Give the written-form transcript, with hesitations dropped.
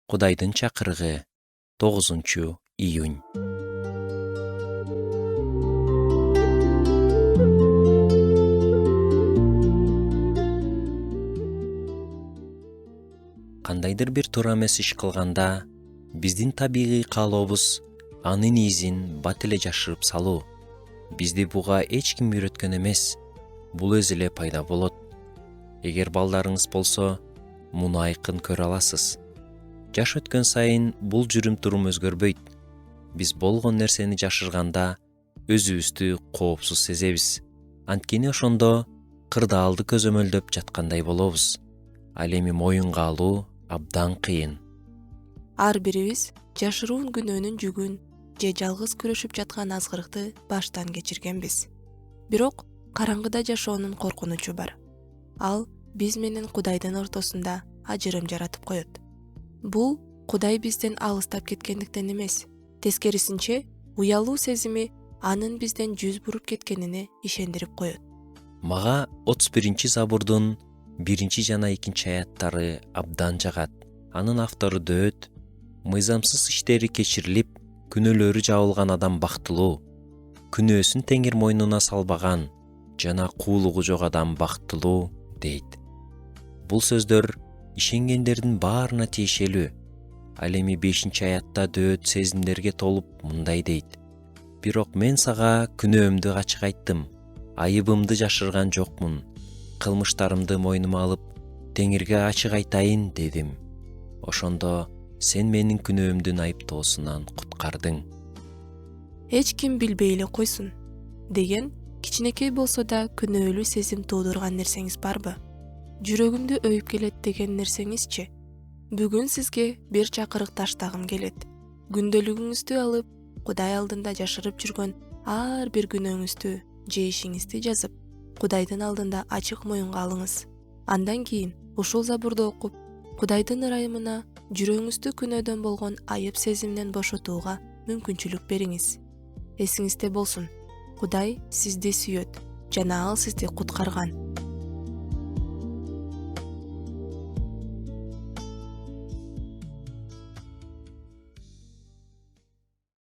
Кудайдын чакырыгы 9-июнь. Кандайдыр бир туура эмес иш кылганда биздин табигый каалообуз анын изин бат эле жашырып салуу. Бизди буга эч ким үйрөткөн эмес. Бул өзү эле пайда болот. Эгер балдарыңыз болсо, муну айкын көрө аласыз. Жаш өткөн сайын бул жүрүм-турум өзгөрбөйт. Биз болгон нерсени жашырганда өзүбүздү коопсуз сезебиз. Анткени ошондо кырдаалды көзөмөлдөп жаткандай болобуз. Ал эми моюнга алуу абдан кыйын. Ар бирибиз жашыруун күнөөнүн жүгүн же жалгыз күрөшүп жаткан азгырыкты баштан кечиргенбиз. Бирок караңгыда жашоонун коркунучу бар. Ал биз менен Кудайдын ортосунда ажырым жаратып коет. Бул Кудай бизден алыстап кеткендиктен эмес, тескерисинче уялуу сезими анын бизден жүз буруп кеткенине ишендирип коет. Мага 31-забурдун 1 жана 2 аяттары абдан жагат. Анын автору Дөөт, мыйзамсыз иштери кечирилип, күнөөлөрү жабылган адам бактылуу, күнөөсүн теңир мойнуна салбаган жана куулугу жок адам бактылуу дейт. Бул сөздөр ишенгендердин баарына тиешелүү. Ал эми 5 аятта Дөөт сезимдерге толуп мындай дейт: Бирок мен сага күнөөмдү ачык айттым, айыбымды жашырган жокмун. Кылмыштарымды мойнума алып, теңирге ачык айтайын дедим. Ошондо сен менин күнөөмдүн айыптоосунан куткардың. Эч ким билбей эле койсун деген кичинекей болсо да күнөөлүү сезим туудурган нерсеңиз барбы? Жүрөгүмдү өйүп келет деген нерсеңизчи? Бүгүн сизге бир чакырык таштагым келет. Күндөлүгүңүздү алып, Кудай алдында жашырып жүргөн ар бир күнөөңүздү же ишиңизди жазып, Кудайдын алдында ачык моюнга алыңыз. Андан кийин ушул забурду окуп, Кудайдын ырайымына жүрөгүңүздү күнөөдөн болгон айып сезимден бошотууга мүмкүнчүлүк бериңиз. Эсиңизде болсун, Кудай сизди сүйөт жана ал сизди куткарган.